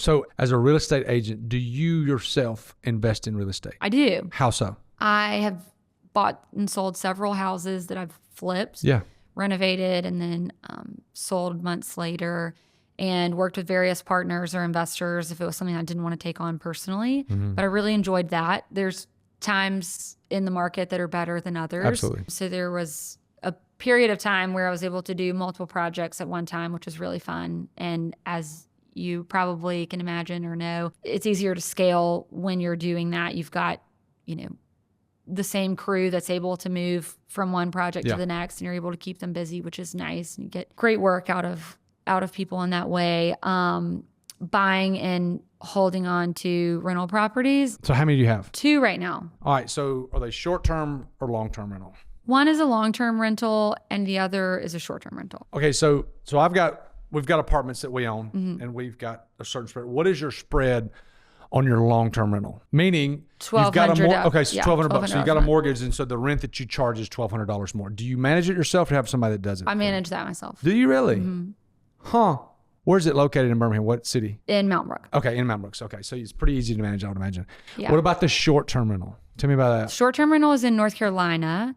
So as a real estate agent, do you yourself invest in real estate? I do. How so? I have bought and sold several houses that I've flipped, renovated, and then sold months later, and worked with various partners or investors if it was something I didn't want to take on personally. But I really enjoyed that. There's times in the market that are better than others. Absolutely. So there was a period of time where I was able to do multiple projects at one time, which was really fun. And as you probably can imagine or know, it's easier to scale when you're doing that. You've got, the same crew that's able to move from one project to the next, and you're able to keep them busy, which is nice. And you get great work out of people in that way. Buying and holding on to rental properties. So how many do you have? 2 right now. All right. So are they short-term or long-term rental? One is a long-term rental and the other is a short-term rental. Okay. So we've got apartments that we own and we've got a certain spread. What is your spread on your long-term rental? Meaning you've got $1,200. So you got a mortgage, and so the rent that you charge is $1,200 more. Do you manage it yourself or have somebody that does it? I manage that myself. Do you really? Huh. Where's it located in Birmingham? What city? In Mountain Brook. Okay, in Mountain Brook. Okay, so it's pretty easy to manage, I would imagine. Yeah. What about the short-term rental? Tell me about that. Short-term rental is in North Carolina,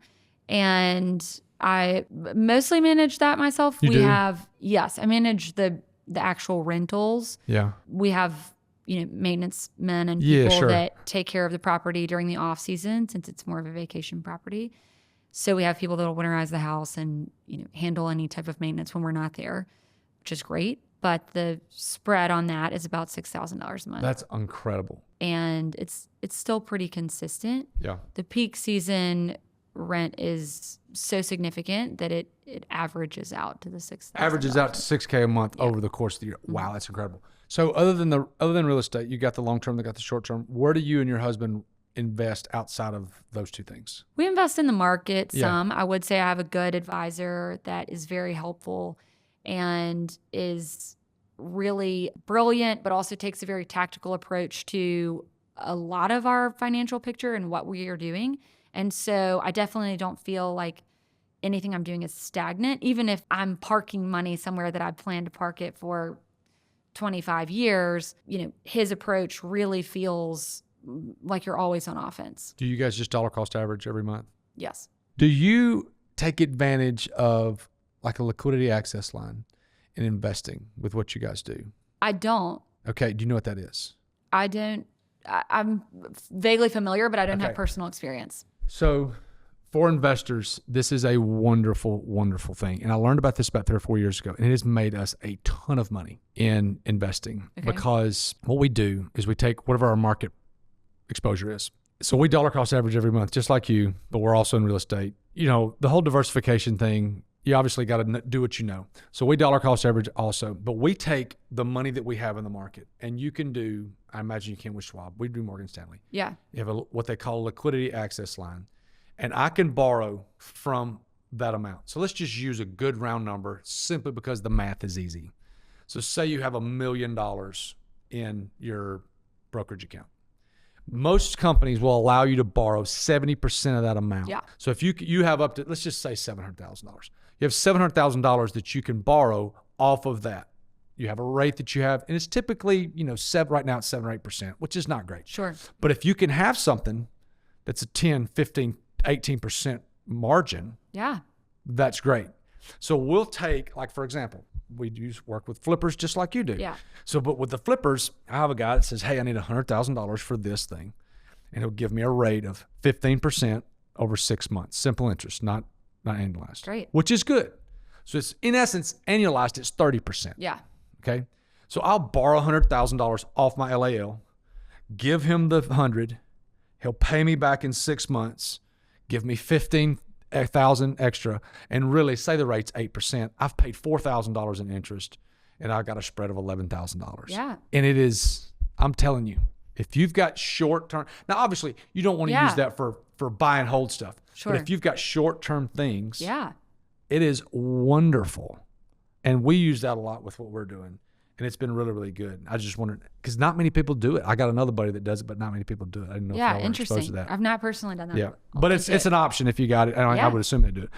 and I mostly manage that myself. You do? Yes, I manage the actual rentals. Yeah. We have maintenance men and people that take care of the property during the off season, since it's more of a vacation property. So we have people that will winterize the house and handle any type of maintenance when we're not there, which is great. But the spread on that is about $6,000 a month. That's incredible. And it's still pretty consistent. Yeah. The peak season rent is so significant that it averages out to the $6,000. Averages out to $6K a month over the course of the year. Wow, that's incredible. So other than real estate, you got the long term, they got the short term. Where do you and your husband invest outside of those two things? We invest in the market some. I would say I have a good advisor that is very helpful and is really brilliant, but also takes a very tactical approach to a lot of our financial picture and what we are doing. And so I definitely don't feel like anything I'm doing is stagnant, even if I'm parking money somewhere that I plan to park it for 25 years. His approach really feels like you're always on offense. Do you guys just dollar cost average every month? Yes. Do you take advantage of like a liquidity access line in investing with what you guys do? I don't. Okay. Do you know what that is? I don't. I'm vaguely familiar, but I don't have personal experience. So for investors, this is a wonderful, wonderful thing. And I learned about this about 3 or 4 years ago, and it has made us a ton of money in investing because what we do is we take whatever our market exposure is. So we dollar cost average every month, just like you, but we're also in real estate. The whole diversification thing, you obviously got to do what you know. So we dollar cost average also, but we take the money that we have in the market, and you can do, I imagine you can with Schwab. We do Morgan Stanley. Yeah. You have what they call a liquidity access line. And I can borrow from that amount. So let's just use a good round number simply because the math is easy. So say you have $1 million in your brokerage account. Most companies will allow you to borrow 70% of that amount. Yeah. So if you have up to, let's just say $700,000. You have $700,000 that you can borrow off of that. You have a rate that you have, and it's typically, right now it's 7 or 8%, which is not great. Sure. But if you can have something that's a 10, 15, 18% margin, that's great. So we'll take, like, for example, we work with flippers just like you do. Yeah. So, but with the flippers, I have a guy that says, hey, I need $100,000 for this thing. And he'll give me a rate of 15% over 6 months. Simple interest, not annualized. Great. Which is good. So it's, in essence, annualized, it's 30%. Yeah. Okay. So I'll borrow $100,000 off my LAL, give him the 100, he'll pay me back in 6 months, give me 15,000 extra, and really say the rate's 8%. I've paid $4,000 in interest, and I got a spread of $11,000. Yeah. And it is, I'm telling you, if you've got short-term, now obviously you don't want to use that for buy and hold stuff. Sure. But if you've got short-term things, it is wonderful. And we use that a lot with what we're doing. And it's been really, really good. I just wondered, because not many people do it. I got another buddy that does it, but not many people do it. I didn't know if y'all were exposed to that. I've not personally done that. Yeah, but it's an option if you got it. And I would assume they do it.